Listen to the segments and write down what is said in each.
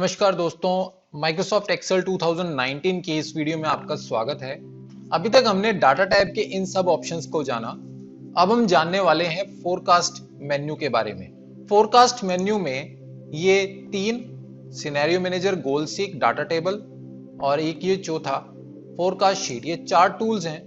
नमस्कार दोस्तों, Microsoft Excel 2019 के इस वीडियो में आपका स्वागत है। अभी तक हमने डाटा टाइप के इन सब ऑप्शंस को जाना। अब हम जानने वाले हैं फोरकास्ट मेन्यू के बारे में। फोरकास्ट मेन्यू में ये तीन सिनेरियो मैनेजर, गोल सीक, डाटा टेबल और एक ये चौथा फोरकास्ट शीट, ये चार टूल्स हैं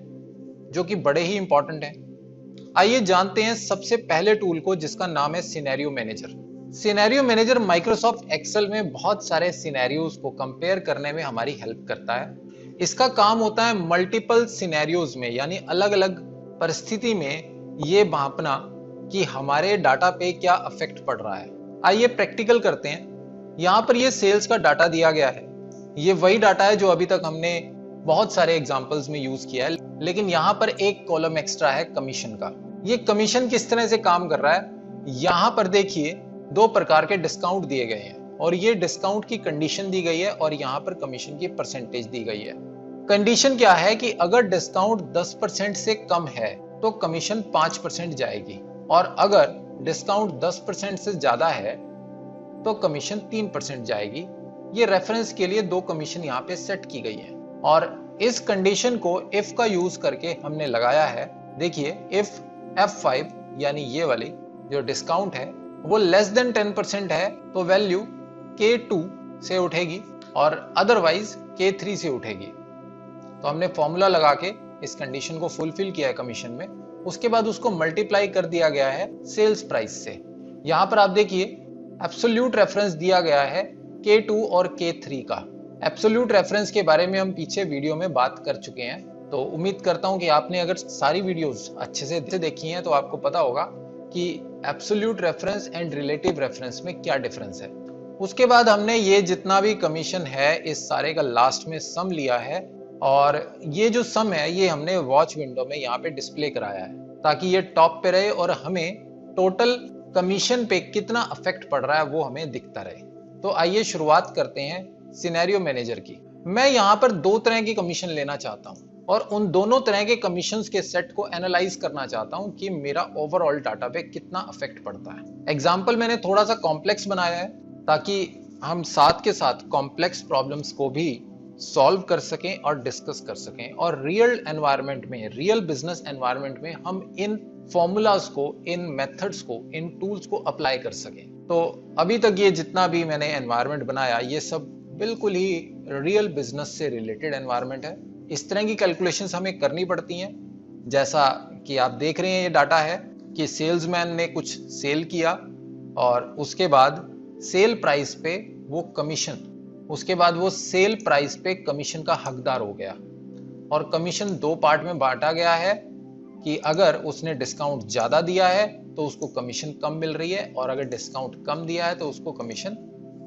जो कि बड़े ही इंपॉर्टेंट हैं। आइए जानते हैं सबसे पहले टूल को, जिसका नाम है scenario manager. Scenario manager Microsoft Excel में बहुत सारे सिनेरियोज को कंपेयर करने में हमारी हेल्प करता है। इसका काम होता है मल्टीपल सिनेरियोज में, यानी अलग अलग परिस्थिति में ये मापना कि हमारे डाटा पे क्या इफेक्ट पड़ रहा है। आइए प्रैक्टिकल करते हैं। यहाँ पर ये सेल्स का डाटा दिया गया है। ये वही डाटा है जो अभी तक हमने बहुत सारे एग्जाम्पल्स में यूज किया है, लेकिन यहाँ पर एक कॉलम एक्स्ट्रा है कमीशन का। ये कमीशन किस तरह से काम कर रहा है, यहाँ पर देखिए दो प्रकार के डिस्काउंट दिए गए हैं और ये डिस्काउंट की कंडीशन दी गई है और यहाँ पर कमीशन की परसेंटेज दी गई है। कंडीशन क्या है कि अगर डिस्काउंट 10% से कम है तो कमीशन 5% जाएगी, और अगर डिस्काउंट 10% से ज्यादा है तो कमीशन 3% जाएगी। ये रेफरेंस के लिए दो कमीशन यहाँ पे सेट की गई है और इस कंडीशन को इफ का यूज करके हमने लगाया है। देखिए, इफ F5 यानी ये वाली जो डिस्काउंट है वो लेस देन 10% है तो वैल्यू K2 से उठेगी और अदरवाइज K3 से उठेगी। तो हमने फॉर्मूला लगा के इस कंडीशन को फुलफिल किया है कमीशन में। उसके बाद उसको मल्टीप्लाई कर दिया गया है सेल्स प्राइस से। यहाँ पर आप देखिए एब्सोल्यूट रेफरेंस दिया गया है K2 और K3 का। एब्सोल्यूट रेफरेंस के बारे में हम पीछे वीडियो में बात कर चुके हैं, तो उम्मीद करता हूं कि आपने अगर सारी वीडियोस अच्छे से देखी हैं तो आपको पता होगा कि absolute reference and relative reference में क्या डिफरेंस है। उसके बाद हमने ये जितना भी कमीशन है इस सारे का लास्ट में सम लिया है और ये जो सम है ये हमने वॉच विंडो में यहाँ पे डिस्प्ले कराया है ताकि ये टॉप पे रहे और हमें टोटल कमीशन पे कितना इफेक्ट पड़ रहा है वो हमें दिखता रहे। तो आइए शुरुआत करते हैं सिनेरियो मैनेजर की। मैं यहाँ पर दो तरह की कमीशन लेना चाहता हूँ और उन दोनों तरह के कमीशंस के सेट को एनालाइज करना चाहता हूं कि मेरा ओवरऑल डाटा पे कितना इफेक्ट पड़ता है। एग्जांपल मैंने थोड़ा सा कॉम्प्लेक्स बनाया है ताकि हम साथ के साथ कॉम्प्लेक्स प्रॉब्लम्स को भी सॉल्व कर सकें और डिस्कस कर सकें, और रियल एनवायरनमेंट में, रियल बिजनेस एनवायरनमेंट में हम इन फॉर्मूलाज को, इन मेथड्स को, इन टूल्स को अप्लाई कर सकें। तो अभी तक ये जितना भी मैंने एनवायरनमेंट बनाया ये सब बिल्कुल ही रियल बिजनेस से रिलेटेड एनवायरनमेंट है। इस तरह की कैलकुलेशंस हमें करनी पड़ती हैं। जैसा कि आप देख रहे हैं ये डाटा है कि सेल्समैन ने कुछ सेल किया और उसके बाद सेल प्राइस पे वो कमीशन, उसके बाद वो सेल प्राइस पे कमीशन का हकदार हो गया और कमीशन दो पार्ट में बांटा गया है कि अगर उसने डिस्काउंट ज्यादा दिया है तो उसको कमीशन कम मिल रही है और अगर डिस्काउंट कम दिया है तो उसको कमीशन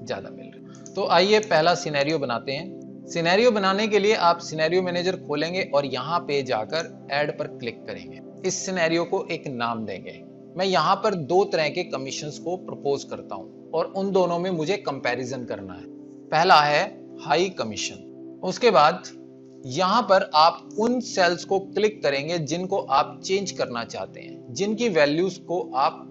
ज्यादा मिल रही है। तो आइए पहला सिनेरियो बनाते हैं। सिनेरियो बनाने के लिए आप सिनेरियो मैनेजर खोलेंगे और यहाँ पे जाकर ऐड पर क्लिक करेंगे। इस सिनेरियो को एक नाम देंगे। मैं यहाँ पर दो तरह के कमीशंस को प्रपोज करता हूँ और उन दोनों में मुझे कंपैरिजन करना है। पहला है हाई कमीशन। उसके बाद यहाँ पर आप उन सेल्स को क्लिक करेंगे जिनको आप चेंज करना चाहते हैं, जिनकी वैल्यूज को आप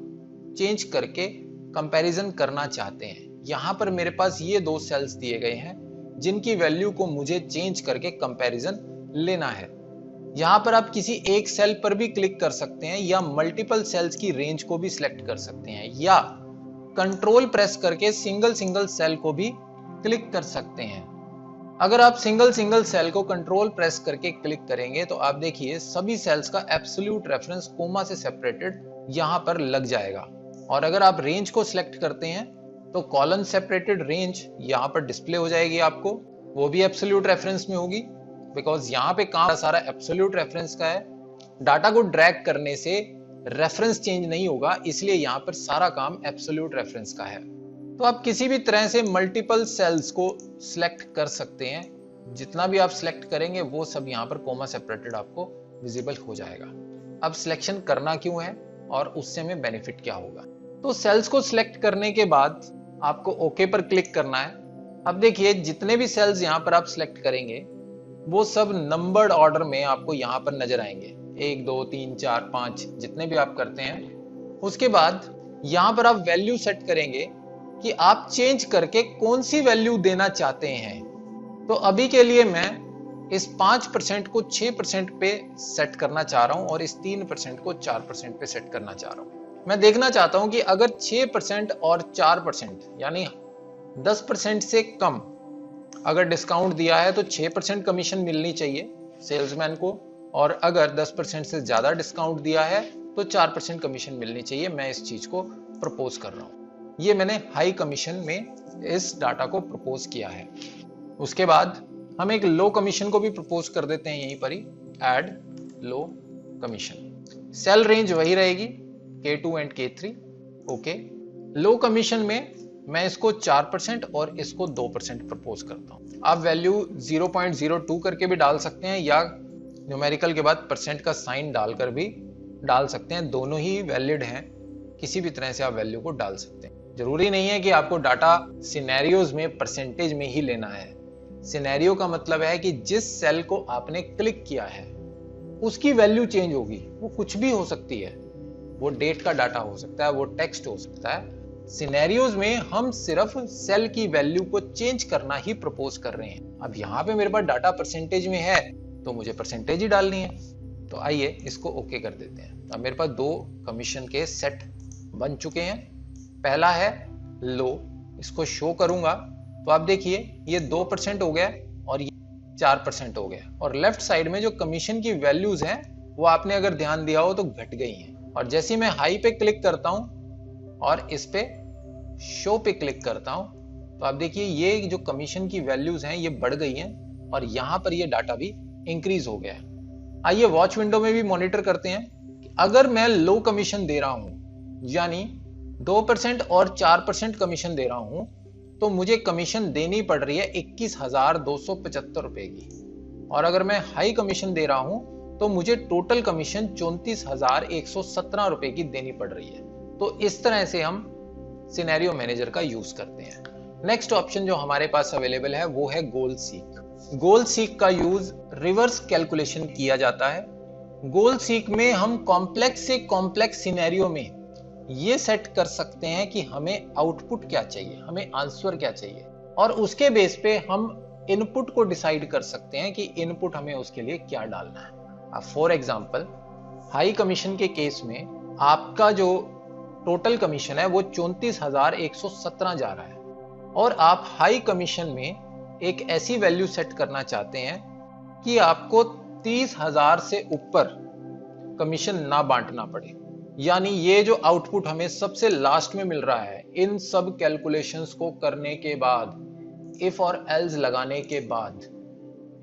चेंज करके कंपैरिजन करना चाहते हैं। यहाँ पर मेरे पास ये दो सेल्स दिए गए हैं जिनकी वैल्यू को मुझे चेंज करके कंपैरिजन लेना है। यहां पर आप किसी एक सेल पर भी क्लिक कर सकते हैं या मल्टीपल सेल्स की रेंज को भी सिलेक्ट कर सकते हैं या कंट्रोल प्रेस करके सिंगल सिंगल सेल को भी क्लिक कर सकते हैं। अगर आप सिंगल सिंगल सेल को कंट्रोल प्रेस करके क्लिक करेंगे तो आप देखिए सभी सेल्स का एब्सोल्यूट रेफरेंस कोमा से सेपरेटेड यहां पर लग जाएगा, और अगर आप रेंज को सिलेक्ट करते हैं तो कॉलम सेपरेटेड रेंज यहाँ पर डिस्प्ले हो जाएगी आपको, वो भी एब्सोल्यूट रेफरेंस में होगी बिकॉज यहाँ पे काम सारा एब्सोल्यूट रेफरेंस का है। डाटा को ड्रैग करने से रेफरेंस चेंज नहीं होगा, इसलिए यहाँ पर सारा काम एब्सोल्यूट रेफरेंस का है। तो आप किसी भी तरह से मल्टीपल सेल्स को सिलेक्ट कर सकते हैं। जितना भी आप सिलेक्ट करेंगे वो सब यहाँ पर कोमा सेपरेटेड आपको विजिबल हो जाएगा। अब सिलेक्शन करना क्यों है और उससे हमें बेनिफिट क्या होगा। तो सेल्स को सिलेक्ट करने के बाद आपको ओके पर क्लिक करना है। अब देखिए जितने भी सेल्स यहाँ पर आप सिलेक्ट करेंगे वो सब नंबर्ड ऑर्डर में आपको यहाँ पर नजर आएंगे, 1 2 3 4 5 जितने भी आप करते हैं। उसके बाद यहाँ पर आप वैल्यू सेट करेंगे कि आप चेंज करके कौन सी वैल्यू देना चाहते हैं। तो अभी के लिए मैं इस 5% को 6% पे सेट करना चाह रहा हूं और इस 3% को 4% पे सेट करना चाह रहा हूं। मैं देखना चाहता हूं कि अगर 6% और 4% यानी 10% से कम अगर डिस्काउंट दिया है तो 6% कमीशन मिलनी चाहिए सेल्समैन को, और अगर 10% से ज्यादा डिस्काउंट दिया है तो 4% कमीशन मिलनी चाहिए। मैं इस चीज को प्रपोज कर रहा हूं। ये मैंने हाई कमीशन में इस डाटा को प्रपोज किया है। उसके बाद हम एक लो कमीशन को भी प्रपोज कर देते हैं यहीं पर ही, ऐड लो कमीशन। सेल रेंज वही रहेगी K2 and K3। Okay, low commission में मैं इसको 4% और इसको 2% प्रपोज करता हूं। आप वैल्यू 0.02 करके भी डाल सकते हैं या न्यूमेरिकल के बाद परसेंट का साइन डालकर भी डाल सकते हैं, दोनों ही वैलिड हैं। किसी भी तरह से आप वैल्यू को डाल सकते हैं। जरूरी नहीं है कि आपको डाटा सिनेरियोज में परसेंटेज में ही लेना है। सिनेरियो का मतलब है कि जिस सेल को आपने क्लिक किया है उसकी वैल्यू चेंज होगी। वो कुछ भी हो सकती है, वो डेट का डाटा हो सकता है, वो टेक्स्ट हो सकता है। सिनेरियोज में हम सिर्फ सेल की वैल्यू को चेंज करना ही प्रपोज कर रहे हैं। अब यहां पे मेरे पास डाटा परसेंटेज में है तो मुझे परसेंटेज ही डालनी है। तो आइए इसको ओके कर देते हैं। अब मेरे पास दो कमीशन के सेट बन चुके हैं। पहला है लो, इसको शो करूंगा तो आप देखिए ये 2% हो गया और ये 4% हो गया, और लेफ्ट साइड में जो कमीशन की वैल्यूज हैं वो आपने अगर ध्यान दिया हो तो घट गई हैं। और जैसे ही मैं हाई पे क्लिक करता हूं और इस पे शो पे क्लिक करता हूं तो आप देखिए ये जो कमीशन की वैल्यूज हैं ये बढ़ गई हैं और यहां पर ये डाटा भी इंक्रीज हो गया है। आइए वॉच विंडो में भी मॉनिटर करते हैं कि अगर मैं लो कमीशन दे रहा हूं यानी 2% और 4% कमीशन दे रहा हूं तो मुझे कमीशन देनी पड़ रही है 21,275 रुपए की, और अगर मैं हाई कमीशन दे रहा हूं तो मुझे टोटल कमीशन 34,117 रुपए की देनी पड़ रही है। तो इस तरह से हम सिनेरियो मैनेजर का यूज करते हैं। नेक्स्ट ऑप्शन जो हमारे पास अवेलेबल है वो है गोल सीक। गोल सीक का यूज रिवर्स कैलकुलेशन किया जाता है। गोल सीक में हम कॉम्प्लेक्स से कॉम्प्लेक्स सिनेरियो में ये सेट कर सकते हैं कि हमें आउटपुट क्या चाहिए, हमें आंसर क्या चाहिए, और उसके बेस पे हम इनपुट को डिसाइड कर सकते हैं कि इनपुट हमें उसके लिए क्या डालना है। फॉर एग्जांपल हाई कमीशन के केस में आपका जो टोटल कमीशन है वो 34,117 जा रहा है, और आप हाई कमीशन में एक ऐसी वैल्यू सेट करना चाहते हैं कि आपको 30,000 से ऊपर कमीशन ना बांटना पड़े। यानी ये जो आउटपुट हमें सबसे लास्ट में मिल रहा है, इन सब कैलकुलेशंस को करने के बाद, इफ और एल्स लगाने के बाद,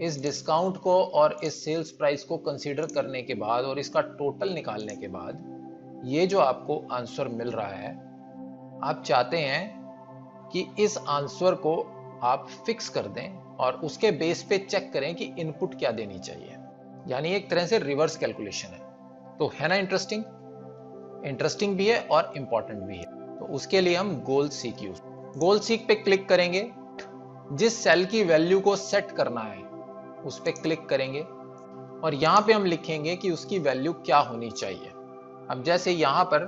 इस डिस्काउंट को और इस सेल्स प्राइस को कंसीडर करने के बाद और इसका टोटल निकालने के बाद ये जो आपको आंसर मिल रहा है, आप चाहते हैं कि इस आंसर को आप फिक्स कर दें और उसके बेस पे चेक करें कि इनपुट क्या देनी चाहिए। यानी एक तरह से रिवर्स कैलकुलेशन है। तो है ना इंटरेस्टिंग? इंटरेस्टिंग भी है और इंपॉर्टेंट भी है। तो उसके लिए हम गोल सीक यूज, गोल सीक पे क्लिक करेंगे, जिस सेल की वैल्यू को सेट करना है उस पे क्लिक करेंगे और यहां पे हम लिखेंगे कि उसकी वैल्यू क्या होनी चाहिए। अब जैसे यहां पर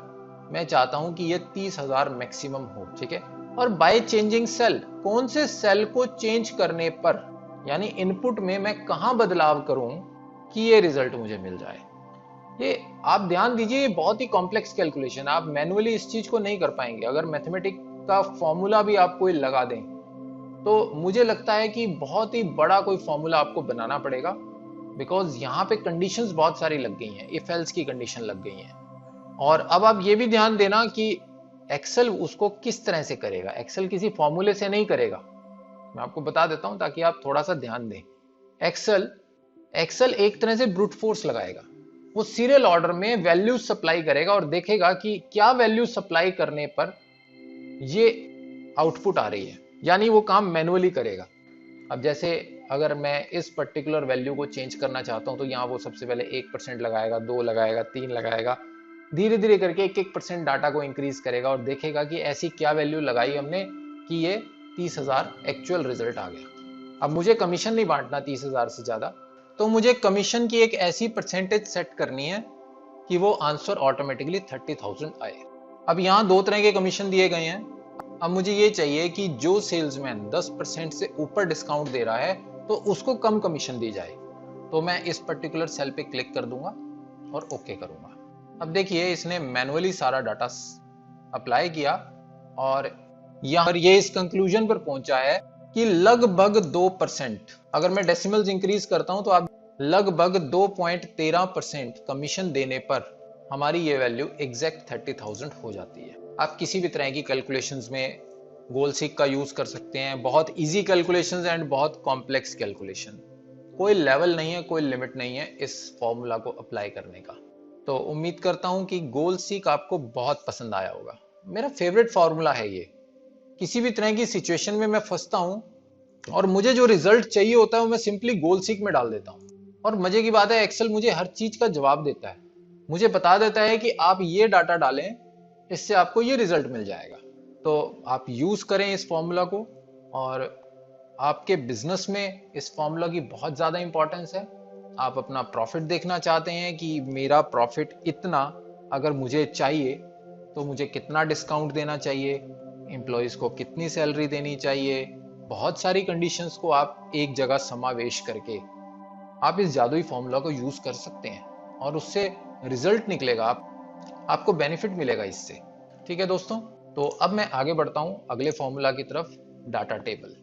मैं चाहता हूं कि ये 30,000 मैक्सिमम हो, ठीक है। और बाय चेंजिंग सेल, कौन से सेल को चेंज करने पर, यानी इनपुट में मैं कहां बदलाव करूं कि ये रिजल्ट मुझे मिल जाए। ये आप ध्यान दीजिए, ये बहुत ही कॉम्प्लेक्स कैलकुलेशन, आप मैन्युअली इस चीज को नहीं कर पाएंगे। अगर मैथमेटिक का फॉर्मूला भी आप कोई लगा दें तो मुझे लगता है कि बहुत ही बड़ा कोई फॉर्मूला आपको बनाना पड़ेगा, बिकॉज यहाँ पे कंडीशंस बहुत सारी लग गई हैं, इफ एल्स की कंडीशन लग गई हैं। और अब आप ये भी ध्यान देना कि एक्सेल उसको किस तरह से करेगा। एक्सेल किसी फॉर्मूले से नहीं करेगा, मैं आपको बता देता हूं ताकि आप थोड़ा सा ध्यान दें। एक्सेल एक तरह से ब्रूट फोर्स लगाएगा। वो सीरियल ऑर्डर में वैल्यूज सप्लाई करेगा और देखेगा कि क्या वैल्यू सप्लाई करने पर ये आउटपुट आ रही है, यानी वो काम मैन्युअली करेगा। अब जैसे अगर मैं इस पर्टिकुलर वैल्यू को चेंज करना चाहता हूं तो यहाँ वो सबसे पहले 1% लगाएगा, 2 लगाएगा, 3 लगाएगा, धीरे धीरे करके 1-1% डाटा को इंक्रीज करेगा और देखेगा कि ऐसी क्या वैल्यू लगाई हमने कि ये 30,000 एक्चुअल रिजल्ट आ गया। अब मुझे कमीशन नहीं बांटना 30,000 से ज्यादा, तो मुझे कमीशन की एक ऐसी परसेंटेज सेट करनी है कि वो आंसर ऑटोमेटिकली 30,000 आए। अब यहाँ दो तरह के कमीशन दिए गए हैं। अब मुझे ये चाहिए कि जो सेल्समैन 10% से ऊपर डिस्काउंट दे रहा है तो उसको कम कमीशन दी जाए। तो मैं इस पर्टिकुलर सेल पे क्लिक कर दूंगा और ओके करूंगा। अब देखिए इसने मैनुअली सारा डाटा अप्लाई किया और यहाँ पर ये इस कंक्लूजन पर पहुंचा है कि लगभग 2%, अगर मैं डेसिमल्स इंक्रीज करता हूं तो आप लगभग 2.13% कमीशन देने पर हमारी ये वैल्यू एग्जैक्ट 30,000 हो जाती है। आप किसी भी तरह की कैलकुलेशंस में गोल सीक का यूज कर सकते हैं, बहुत इजी कैलकुलेशंस एंड बहुत कॉम्प्लेक्स कैलकुलेशन। कोई लेवल नहीं है, कोई लिमिट नहीं है इस फॉर्मूला को अप्लाई करने का। तो उम्मीद करता हूं कि गोल सीक आपको बहुत पसंद आया होगा। मेरा फेवरेट फॉर्मूला है ये। किसी भी तरह की सिचुएशन में मैं फंसता हूं और मुझे जो रिजल्ट चाहिए होता है वो मैं सिंपली गोल सीक में डाल देता हूं और मजे की बात है एक्सेल मुझे हर चीज का जवाब देता है। मुझे बता देता है कि आप ये डाटा डालें, इससे आपको ये रिजल्ट मिल जाएगा। तो आप यूज करें इस फॉर्मूला को और आपके बिजनेस में इस फॉर्मूला की बहुत ज्यादा इंपॉर्टेंस है। आप अपना प्रॉफिट देखना चाहते हैं कि मेरा प्रॉफिट इतना अगर मुझे चाहिए तो मुझे कितना डिस्काउंट देना चाहिए, एम्प्लॉयज को कितनी सैलरी देनी चाहिए। बहुत सारी कंडीशंस को आप एक जगह समावेश करके आप इस जादुई फॉर्मूला को यूज कर सकते हैं और उससे रिजल्ट निकलेगा, आपको बेनिफिट मिलेगा इससे। ठीक है दोस्तों, तो अब मैं आगे बढ़ता हूं अगले फॉर्मूला की तरफ, डाटा टेबल।